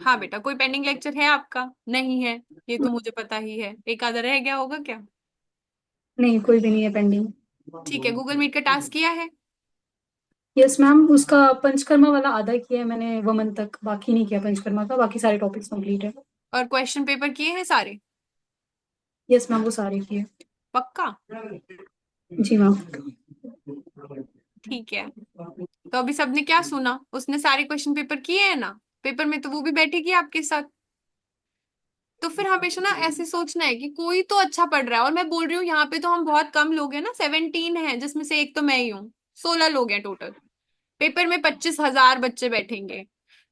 S2: हाँ बेटा, कोई पेंडिंग लेक्चर है आपका? नहीं है, ये तो मुझे पता ही है, एक आधा रह गया होगा क्या?
S3: नहीं, कोई भी नहीं है पेंडिंग।
S2: ठीक है, गूगल मीट का टास्क किया है?
S3: यस मैम, उसका पंचकर्मा वाला आधा किया है मैंने, वमन तक, बाकी नहीं किया पंचकर्मा का, बाकी सारे टॉपिक्स कंप्लीट है।
S2: और क्वेश्चन पेपर किए हैं सारे?
S3: यस मैम, वो सारे किए।
S2: पक्का?
S3: जी मैम।
S2: ठीक है, तो अभी सबने क्या सुना, उसने सारे क्वेश्चन पेपर किए हैं ना, पेपर में तो वो भी बैठेगी आपके साथ। तो फिर हमेशा ना ऐसे सोचना है कि कोई तो अच्छा पढ़ रहा है, और मैं बोल रही हूँ यहाँ पे तो हम बहुत कम लोग हैं ना, 17 है, जिसमें से एक तो मैं ही हूँ, 16 लोग हैं टोटल। पेपर में 25,000 बच्चे बैठेंगे,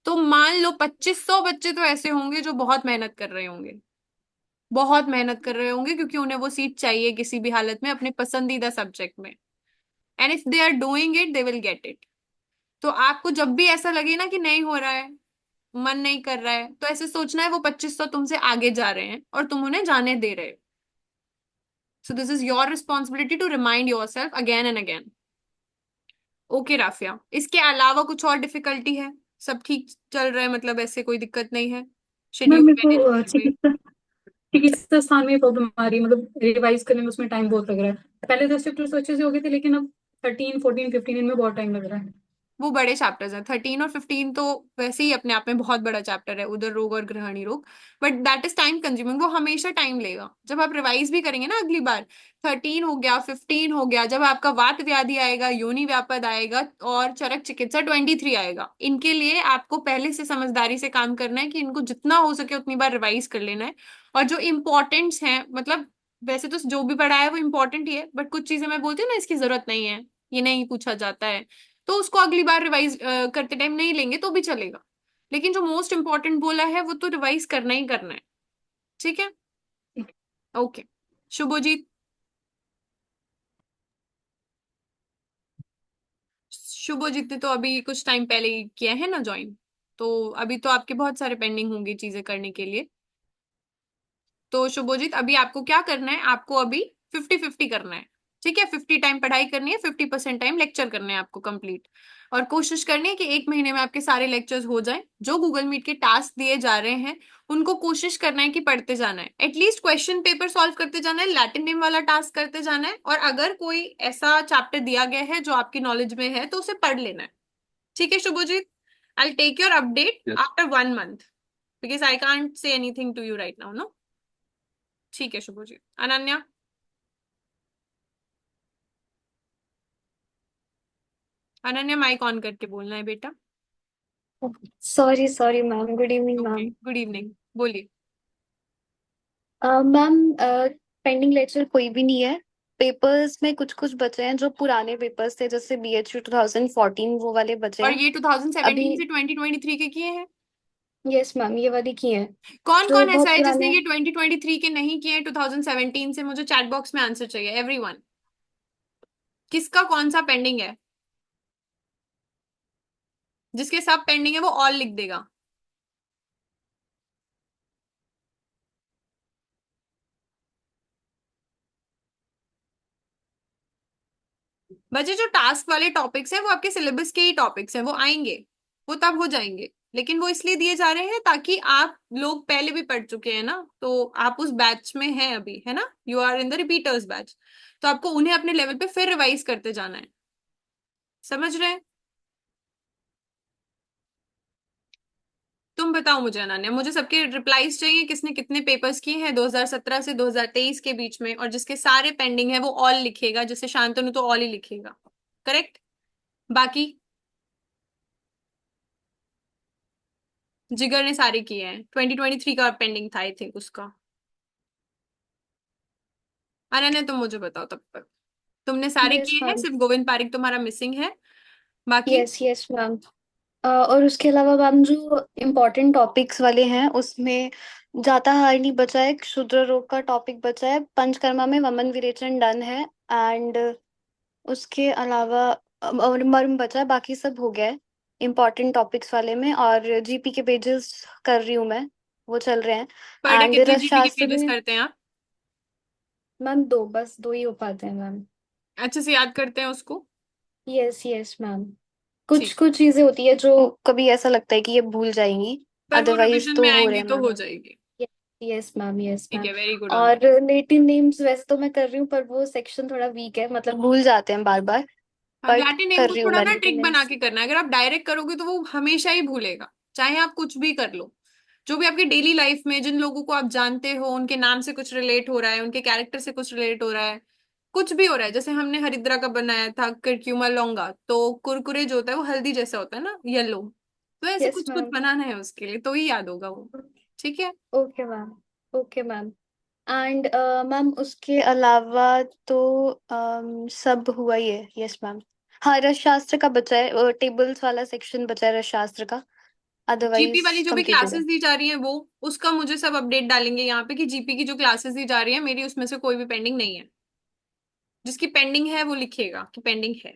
S2: तो मान लो 2500 बच्चे तो ऐसे होंगे जो बहुत मेहनत कर रहे होंगे, बहुत मेहनत कर रहे होंगे, क्योंकि उन्हें वो सीट चाहिए किसी भी हालत में अपने पसंदीदा सब्जेक्ट में, and if they are doing it they will get it. तो आपको जब भी ऐसा लगे ना कि नहीं हो रहा है, मन नहीं कर रहा है, तो ऐसे सोचना है वो 2500 तुमसे आगे जा रहे हैं और तुम उन्हें जाने दे रहे हो। So this is your responsibility to remind yourself again and again. Okay Rafia, इसके अलावा कुछ और डिफिकल्टी है? सब ठीक चल रहा है, मतलब ऐसे कोई दिक्कत नहीं है,
S3: मैम
S2: शेड्यूल
S3: मेरे
S2: मैनेज
S3: को
S2: कर रहे हैं?
S3: चिकित्सा स्थान में प्रॉब्लम आ रही है, मतलब रिवाइज करने में उसमें टाइम बहुत लग रहा है। पहले 10 चैप्टर्स अच्छे से हो गए थे, लेकिन अब 13, 14, 15 इनमें बहुत टाइम लग रहा है।
S2: वो बड़े चैप्टर्स हैं, 13 और 15 तो वैसे ही अपने आप में बहुत बड़ा चैप्टर है, उदर रोग और गृहिणी रोग, but that is time consuming, वो हमेशा टाइम लेगा। जब आप रिवाइज भी करेंगे ना अगली बार, 13 हो गया, 15 हो गया, जब आपका वात व्याधि आएगा, योनि व्यापद आएगा और चरक चिकित्सा 23 आएगा, इनके लिए आपको पहले से समझदारी से काम करना है कि इनको जितना हो सके उतनी बार रिवाइज कर लेना है। और जो इम्पोर्टेंट्स हैं, मतलब वैसे तो जो भी पढ़ा है वो इम्पोर्टेंट ही है, बट कुछ चीजें मैं बोलती हूँ ना इसकी जरूरत नहीं है, ये नहीं पूछा जाता है, तो उसको अगली बार रिवाइज करते टाइम नहीं लेंगे तो भी चलेगा। लेकिन जो मोस्ट इंपॉर्टेंट बोला है वो तो रिवाइज करना ही करना है, ठीक है। ओके, शुभोजीत। शुभोजीत ने तो अभी कुछ टाइम पहले ही किया है ना ज्वाइन, तो अभी तो आपके बहुत सारे पेंडिंग होंगे चीजें करने के लिए। तो शुभोजीत, अभी आपको क्या करना है, आपको अभी 50-50 करना है, ठीक है। 50 टाइम पढ़ाई करनी है, 50% टाइम लेक्चर करने हैं आपको कंप्लीट, और कोशिश करनी है कि 1 महीने में आपके सारे लेक्चर्स हो जाएं। जो गूगल मीट के टास्क दिए जा रहे हैं उनको कोशिश करना है कि पढ़ते जाना है, एटलीस्ट क्वेश्चन पेपर सॉल्व करते जाना है, लैटिन नेम वाला टास्क करते जाना है, और अगर कोई ऐसा चैप्टर दिया गया है जो आपकी नॉलेज में है तो उसे पढ़ लेना है, ठीक है Shubhojit. I take your update after 1 month, because I can't say anything to you right now, no. ठीक है शुभोजीत। अनन्या। अनन्या माइक ऑन करके बोलना है बेटा।
S10: Sorry sorry ma'am, good evening
S2: okay,
S10: ma'am.
S2: Good evening, बोलिए।
S10: मैम, पेंडिंग लेक्चर कोई भी नहीं है। पेपर्स में कुछ कुछ बचे हैं जो पुराने पेपर्स थे, जैसे BHU 2014, वो वाले बचे
S2: और
S10: हैं
S2: ये
S10: अभी।
S2: 2017 से 2023 के किए हैं?
S10: यस मैम, ये वाली की है।
S2: कौन
S10: जो
S2: कौन ऐसा
S10: बहुत
S2: है
S10: पुराने
S2: जिसने ये
S10: हैं।
S2: 2023 के नहीं किए हैं 2017 से? मुझे चैट बॉक्स में आंसर चाहिए, एवरीवन। किसका कौन सा पेंडिंग है? जिसके सब पेंडिंग है वो ऑल लिख देगा। बच्चे, जो टास्क वाले टॉपिक्स हैं वो आपके सिलेबस के ही टॉपिक्स हैं, वो आएंगे, वो तब हो जाएंगे, लेकिन वो इसलिए दिए जा रहे हैं ताकि आप लोग पहले भी पढ़ चुके हैं ना, तो आप उस बैच में हैं अभी, है ना, you are in the repeaters batch, तो आपको उन्हें अपने लेवल पे फिर रिवाइज करते जाना है, समझ रहे हैं? तो तुम बताओ मुझे अनन्या, मुझे सबके रिप्लाईज चाहिए, किसने कितने पेपर्स किए हैं 2017 से 2023 के बीच में, और जिसके सारे पेंडिंग है वो ऑल लिखेगा, जैसे शांतनु तो ऑल ही लिखेगा, करेक्ट। बाकी जिगर ने सारे किए हैं, 2023 का पेंडिंग था आई थिंक उसका। अनन्या तुम मुझे बताओ तब तक, तुमने सारे
S10: यस
S2: किए हैं,
S10: मैम।
S2: सिर्फ गोविंद पारिक तुम्हारा मिसिंग है, बाकी।
S10: Yes yes ma'am. और उसके अलावा मैम जो इम्पोर्टेंट टॉपिक्स वाले हैं उसमें जाताहारनी बचा है, क्षुद्र रोग का टॉपिक बचा है, पंचकर्मा में वमन विरेचन डन है, एंड उसके अलावा और मर्म बचा है, बाकी सब हो गया है इम्पोर्टेंट टॉपिक्स वाले में। और जीपी के पेजेस कर रही हूँ मैं, वो चल रहे हैं।
S2: पर डे
S10: एंड
S2: कितने जीपी के
S10: रसशास्त्र
S2: पेजेस
S10: में
S2: करते हैं आप?
S10: मैम दो, बस दो ही हो पाते हैं मैम।
S2: अच्छे से याद करते हैं उसको?
S10: Yes yes ma'am. कुछ
S2: ठीक,
S10: कुछ चीजें होती है जो कभी ऐसा लगता है कि ये भूल जाएंगी,
S2: पर वो
S10: अदरवाइज
S2: रिवीजन में
S10: तो हो रहे
S2: आएंगी
S10: हैं
S2: तो
S10: मैम।
S2: हो जाएगी।
S10: यस मैम, यस
S2: ठीक
S10: मैम।
S2: है, वेरी गुड ऑन।
S10: और लेटिन नेम्स वैसे तो मैं कर रही हूँ, पर वो सेक्शन थोड़ा वीक है, मतलब भूल जाते हैं बार बार, बट
S2: लैटिन नेम
S10: कर
S2: को
S10: रही हूँ
S2: थोड़ा
S10: मैं
S2: ना
S10: लेटिन
S2: ट्रिक बना
S10: नेम्स।
S2: के करना है, अगर आप डायरेक्ट करोगे तो वो हमेशा ही भूलेगा, चाहे आप कुछ भी कर लो। जो भी आपकी डेली लाइफ में जिन लोगों को आप जानते हो, उनके नाम से कुछ रिलेट हो रहा है, उनके कैरेक्टर से कुछ रिलेट हो रहा है, कुछ भी हो रहा है, जैसे हमने हरिद्रा का बनाया था करक्यूमा लौंगा, तो कुरकुरे जो होता है वो हल्दी जैसा होता है ना, येलो, तो ऐसे
S10: यस
S2: कुछ कुछ
S10: मैम।
S2: बनाना है उसके लिए, तो ही याद होगा वो। ठीक है।
S10: Okay ma'am. Okay ma'am. And ma'am उसके अलावा तो सब हुआ ही है। Yes ma'am. हाँ, रसशास्त्र का बचा है, टेबल्स वाला सेक्शन बचा है रसशास्त्र का,
S2: जीपी वाली
S10: अदरवाइज
S2: जो भी
S10: कंप्लीटेड है।
S2: क्लासेस दी जा रही हैं वो, उसका मुझे सब अपडेट डालेंगे यहाँ पे कि जीपी की जो क्लासेस दी जा रही है मेरी उसमें से कोई भी पेंडिंग नहीं है, जिसकी पेंडिंग है वो लिखेगा कि पेंडिंग है।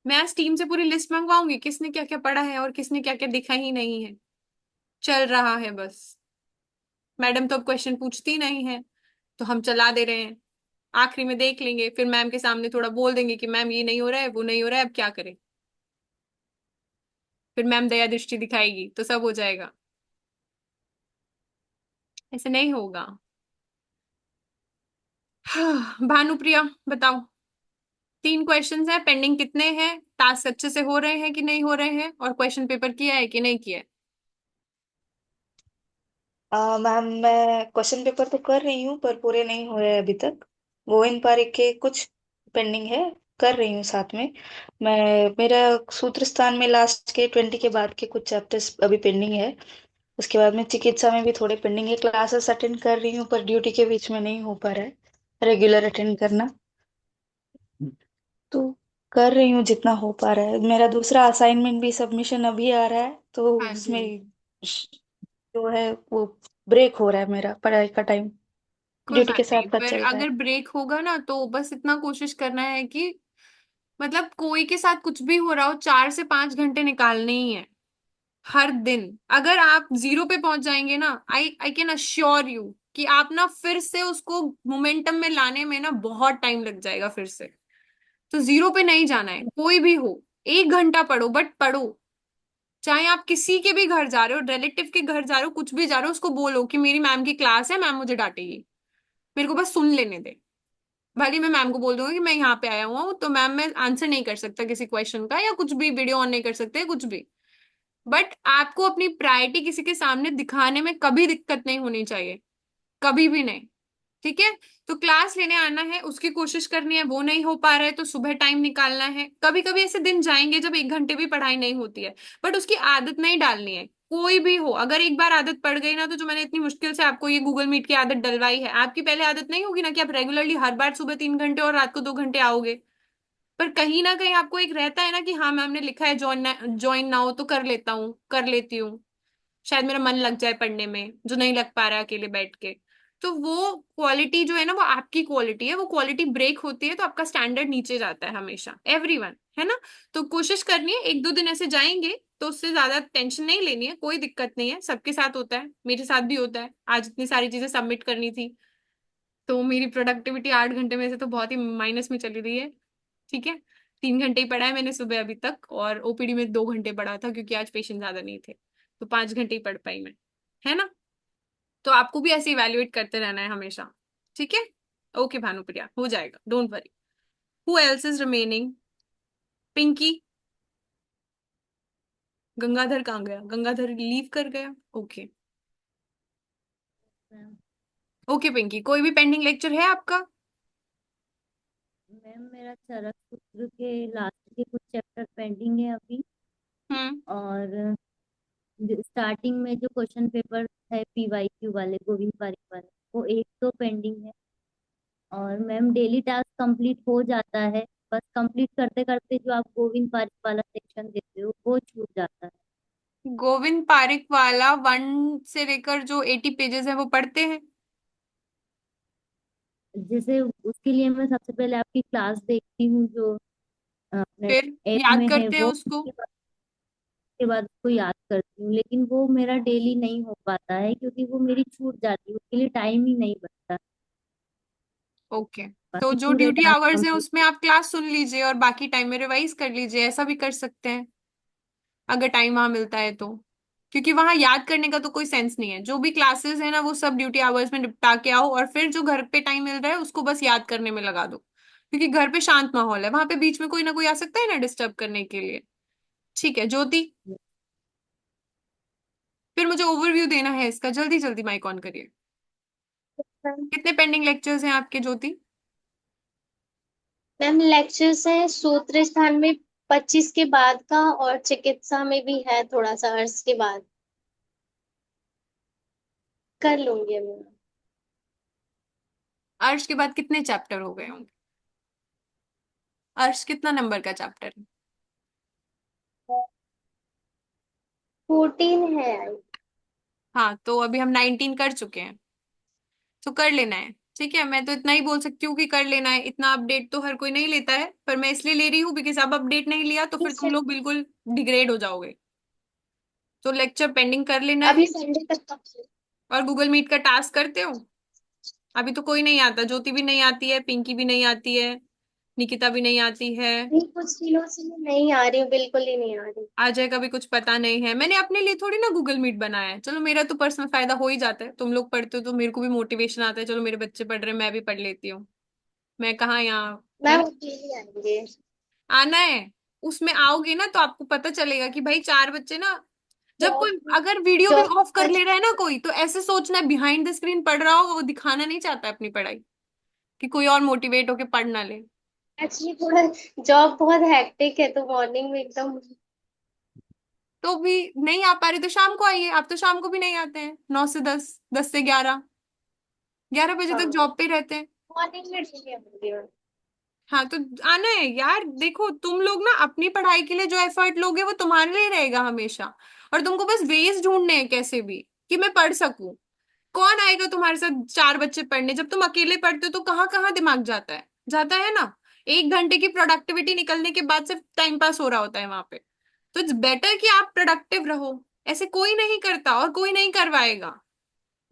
S2: मैं आज टीम से पूरी लिस्ट मंगवाऊंगी किसने क्या क्या पढ़ा है और किसने क्या क्या दिखा ही नहीं है, चल रहा है बस। मैडम तो अब क्वेश्चन पूछती नहीं है, तो हम चला दे रहे हैं, आखिरी में देख लेंगे, फिर मैम के सामने थोड़ा बोल देंगे कि मैम ये नहीं हो रहा है, वो नहीं हो रहा है, अब क्या करें। फिर मैम दया दृष्टि दिखाएगी तो सब हो जाएगा, ऐसे नहीं होगा। हाँ, भानुप्रिया बताओ, 3 क्वेश्चंस हैं, पेंडिंग कितने हैं, टास्क अच्छे से हो रहे हैं कि नहीं हो रहे हैं, और क्वेश्चन पेपर किया है कि नहीं किया है?
S11: मैम मैं क्वेश्चन पेपर तो कर रही हूँ पर पूरे नहीं हो रहे अभी तक। गोविंद पारिक के कुछ पेंडिंग है, कर रही हूँ साथ में। मैं मेरा सूत्र स्थान में लास्ट के 20 के बाद के कुछ चैप्टर्स अभी पेंडिंग है। उसके बाद में चिकित्सा में भी थोड़े पेंडिंग है, क्लासेस अटेंड कर रही हूँ पर ड्यूटी के बीच में नहीं हो पा रहा है रेगुलर अटेंड करना। तो कर रही हूँ जितना हो पा रहा है। मेरा दूसरा असाइनमेंट भी सबमिशन अभी आ रहा है, तो
S2: हाँ जी।
S11: उसमें जो है वो ब्रेक हो रहा है मेरा पढ़ाई का टाइम,
S2: कोई
S11: ड्यूटी
S2: बात
S11: के
S2: नहीं,
S11: साथ साथ
S2: पर
S11: चल रहा है।
S2: अगर ब्रेक होगा ना तो बस इतना कोशिश करना है कि मतलब कोई के साथ कुछ भी हो रहा हो, 4 से 5 घंटे निकालने ही है हर दिन। अगर आप जीरो पे पहुंच जाएंगे ना, आई आई कैन अश्योर यू कि आप ना फिर से उसको मोमेंटम में लाने में ना बहुत टाइम लग जाएगा फिर से। तो जीरो पे नहीं जाना है, कोई भी हो, 1 घंटा पढ़ो, बट पढ़ो। चाहे आप किसी के भी घर जा रहे हो, रिलेटिव के घर जा रहे हो, कुछ भी जा रहे हो, उसको बोलो कि मेरी मैम की क्लास है, मैम मुझे डांटेगी, मेरे को बस सुन लेने दे। भले मैं मैम को बोल दूंगी कि मैं यहाँ पे आया हुआ हूँ, तो मैम मैं आंसर नहीं कर सकता किसी क्वेश्चन का, या कुछ भी वीडियो ऑन नहीं कर सकते, कुछ भी, बट आपको अपनी प्रायोरिटी किसी के सामने दिखाने में कभी दिक्कत नहीं होनी चाहिए, कभी भी नहीं। ठीक है। तो क्लास लेने आना है, उसकी कोशिश करनी है, वो नहीं हो पा रहा है तो सुबह टाइम निकालना है। कभी कभी ऐसे दिन जाएंगे जब 1 घंटे भी पढ़ाई नहीं होती है, बट उसकी आदत नहीं डालनी है। कोई भी हो, अगर एक बार आदत पड़ गई ना, तो जो मैंने इतनी मुश्किल से आपको ये गूगल मीट की आदत डलवाई है, आपकी पहले आदत नहीं होगी ना कि आप रेगुलरली हर बार सुबह 3 घंटे और रात को 2 घंटे आओगे। पर कहीं ना कहीं आपको एक रहता है ना कि हाँ मैम ने लिखा है ज्वाइन ज्वाइन नाउ, तो कर लेता हूँ, कर लेती हूँ, शायद मेरा मन लग जाए पढ़ने में, जो नहीं लग पा रहा है अकेले बैठ के। तो वो क्वालिटी जो है ना, वो आपकी क्वालिटी है, वो क्वालिटी ब्रेक होती है तो आपका स्टैंडर्ड नीचे जाता है हमेशा, एवरीवन, है ना। तो कोशिश करनी है, 1-2 दिन ऐसे जाएंगे तो उससे ज्यादा टेंशन नहीं लेनी है, कोई दिक्कत नहीं है, सबके साथ होता है, मेरे साथ भी होता है। आज इतनी सारी चीजें सबमिट करनी थी, तो मेरी प्रोडक्टिविटी 8 घंटे में से तो बहुत ही माइनस में चली रही है। ठीक है। 3 घंटे ही पढ़ा है मैंने सुबह अभी तक, और ओपीडी में 2 घंटे पढ़ा था क्योंकि आज पेशेंट ज्यादा नहीं थे, तो 5 घंटे ही पढ़ पाई मैं, है ना। तो आपको भी ऐसे इवेल्युएट करते रहना है हमेशा। ठीक है। ओके भानुप्रिया, हो जाएगा, don't worry. Who else is remaining? Pinky, Gangadhar कहाँ गया? गंगाधर लीव कर गया। ओके
S12: मैम
S2: ओके पिंकी, कोई भी पेंडिंग लेक्चर है आपका?
S12: मैम मेरा चरक सूत्र के लास्ट के कुछ चैप्टर पेंडिंग है अभी। और स्टार्टिंग में जो क्वेश्चन पेपर है PYQ वाले, गोविंद पारिक वाले, वो एक तो पेंडिंग है। और मैम डेली टास्क कंप्लीट हो जाता है, बस कंप्लीट करते करते जो आप गोविंद पारिक वाला सेक्शन देते हो वो छूट जाता है।
S2: गोविंद पारिक वाला 1 से लेकर जो 80 पेजेस है वो पढ़ते हैं?
S12: जैसे उसके लिए मैं सबसे पहले आपकी क्लास देखती हूँ जो अपने
S2: फिर
S12: ऐप
S2: याद
S12: में है,
S2: करते हैं
S12: वो
S2: उसको?
S12: उसके बाद उसको याद करती हूँ, लेकिन वो मेरा डेली नहीं हो पाता है क्योंकि वो मेरी छूट जाती है, उसके लिए टाइम ही नहीं बचता।
S2: ओके तो
S12: बाकी
S2: जो
S12: पूरे
S2: ड्यूटी
S12: टास्क
S2: आवर्स है
S12: कंप्लीट।
S2: उसमें आप क्लास सुन लीजिए और बाकी टाइम में रिवाइज कर लीजिए, ऐसा भी कर सकते हैं अगर टाइम वहां मिलता है तो। क्योंकि वहां याद करने का तो कोई सेंस नहीं है, जो भी क्लासेस है ना वो सब ड्यूटी आवर्स में निपटा के आओ, और फिर जो घर पे टाइम मिल रहा है उसको बस याद करने में लगा दो, क्योंकि घर पे शांत माहौल है, वहां पे बीच में कोई ना कोई आ सकता है ना डिस्टर्ब करने के लिए। ठीक है ज्योति, फिर मुझे ओवरव्यू देना है इसका, जल्दी जल्दी माइक ऑन करिए। कितने पेंडिंग लेक्चर्स हैं आपके ज्योति?
S13: मैम लेक्चर्स हैं सूत्र स्थान में 25 के बाद का, और चिकित्सा में भी है थोड़ा सा अर्स के बाद। कर लूंगी अभी मैं।
S2: अर्श के बाद कितने चैप्टर हो गए होंगे? अर्श कितना नंबर का चैप्टर है?
S13: 14 है।
S2: हाँ तो अभी हम 19 कर चुके हैं, तो कर लेना है। ठीक है, मैं तो इतना ही बोल सकती हूँ कि कर लेना है, इतना अपडेट तो हर कोई नहीं लेता है, पर मैं इसलिए ले रही हूँ बिकॉज अब अपडेट नहीं लिया तो फिर तुम लोग बिल्कुल डिग्रेड हो जाओगे। तो लेक्चर पेंडिंग कर लेना है।
S13: अभी संडे तक।
S2: और गूगल मीट का टास्क करते हो? अभी तो कोई नहीं आता, ज्योति भी नहीं आती है, पिंकी भी नहीं आती है, निकिता भी नहीं आती है,
S13: नहीं, कुछ दिनों से मैं नहीं आ रही हूँ, बिल्कुल ही नहीं आ रही।
S2: अजय का भी कुछ पता नहीं है। मैंने अपने लिए थोड़ी ना गूगल मीट बनाया है, चलो मेरा तो पर्सनल फायदा हो ही जाता है, तुम लोग पढ़ते हो तो मेरे को भी मोटिवेशन आता है, चलो मेरे बच्चे पढ़ रहे हैं मैं भी पढ़ लेती हूँ। मैं कहाँ यहाँ, है
S13: मैम
S2: ना?
S13: अकेले आएंगे।
S2: आना है, उसमें आओगे ना तो आपको पता चलेगा कि भाई 4 बच्चे ना, जब कोई
S13: जॉब
S2: अगर वीडियो भी
S13: जॉब
S2: ऑफ कर ले रहा है ना कोई, तो ऐसे सोचना है बिहाइंड द स्क्रीन पढ़ रहा होगा, वो दिखाना नहीं चाहता है अपनी पढ़ाई, कि कोई और मोटिवेट होके पढ़ ना ले।
S13: एक्चुअली थोड़ा जॉब बहुत हेक्टिक है, तो मॉर्निंग में एकदम।
S2: तो भी नहीं आ पा रहे तो शाम को आइए, आप तो शाम को भी नहीं आते हैं, 9 से 10, 10 से 11, 11 बजे
S13: हाँ
S2: तक जॉब पे रहते हैं।
S13: मॉर्निंग में ठीक है।
S2: हाँ तो आना है यार, देखो तुम लोग ना अपनी पढ़ाई के लिए जो एफर्ट लोगे वो तुम्हारे लिए रहेगा हमेशा, और तुमको बस वेज ढूंढने हैं कैसे भी कि मैं पढ़ सकूं। कौन आएगा तुम्हारे साथ 4 बच्चे पढ़ने? जब तुम अकेले पढ़ते हो तो कहाँ कहाँ दिमाग जाता है, जाता है ना। 1 घंटे की प्रोडक्टिविटी निकलने के बाद सिर्फ टाइम पास हो रहा होता है वहां पे। तो इट्स बेटर कि आप प्रोडक्टिव रहो, ऐसे कोई नहीं करता और कोई नहीं करवाएगा,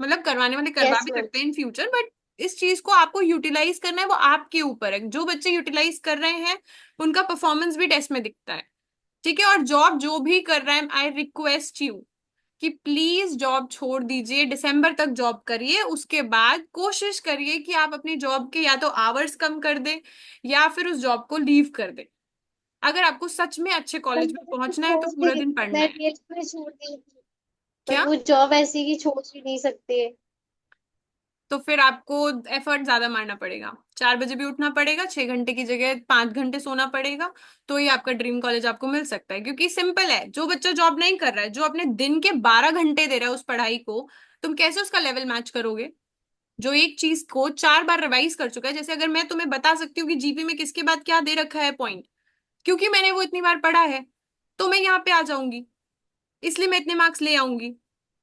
S2: मतलब करवाने वाले करवा
S13: यस
S2: भी
S13: मैम।
S2: सकते हैं इन फ्यूचर, बट इस चीज को आपको यूटिलाइज करना है, वो आपके ऊपर है। जो बच्चे यूटिलाइज कर रहे हैं उनका परफॉर्मेंस भी टेस्ट में दिखता है। ठीक है, और जॉब जो भी कर रहा है, आई रिक्वेस्ट यू कि प्लीज जॉब छोड़ दीजिए, दिसंबर तक जॉब करिए, उसके बाद कोशिश करिए कि आप अपनी जॉब के या तो आवर्स कम कर दें या फिर उस जॉब को लीव कर दें। अगर आपको सच में अच्छे
S13: पर
S2: कॉलेज में
S13: मैंने तो
S2: पहुंचना है तो
S13: छोड़
S2: पूरा
S13: दी
S2: दिन
S13: थी,
S2: पढ़ना
S13: मैं
S2: है।
S13: रेल में छोड़ दी थी, पर
S2: क्या?
S13: वो जॉब ऐसी की छोड़ ही नहीं सकते।
S2: तो फिर आपको एफर्ट ज्यादा मारना पड़ेगा, 4 बजे भी उठना पड़ेगा, 6 घंटे की जगह 5 घंटे सोना पड़ेगा, तो ही आपका ड्रीम कॉलेज आपको मिल सकता है। क्योंकि सिंपल है, जो बच्चा जॉब नहीं कर रहा है, जो अपने दिन के 12 घंटे दे रहा है उस पढ़ाई को, तुम कैसे उसका लेवल मैच करोगे? जो एक चीज को 4 बार रिवाइज कर चुका है, जैसे अगर मैं तुम्हें बता सकती हूँ कि जीपी में किसके बाद क्या दे रखा है पॉइंट, क्योंकि मैंने वो इतनी बार पढ़ा है, तो मैं यहाँ पे आ जाऊंगी, इसलिए मैं इतने मार्क्स ले आऊंगी।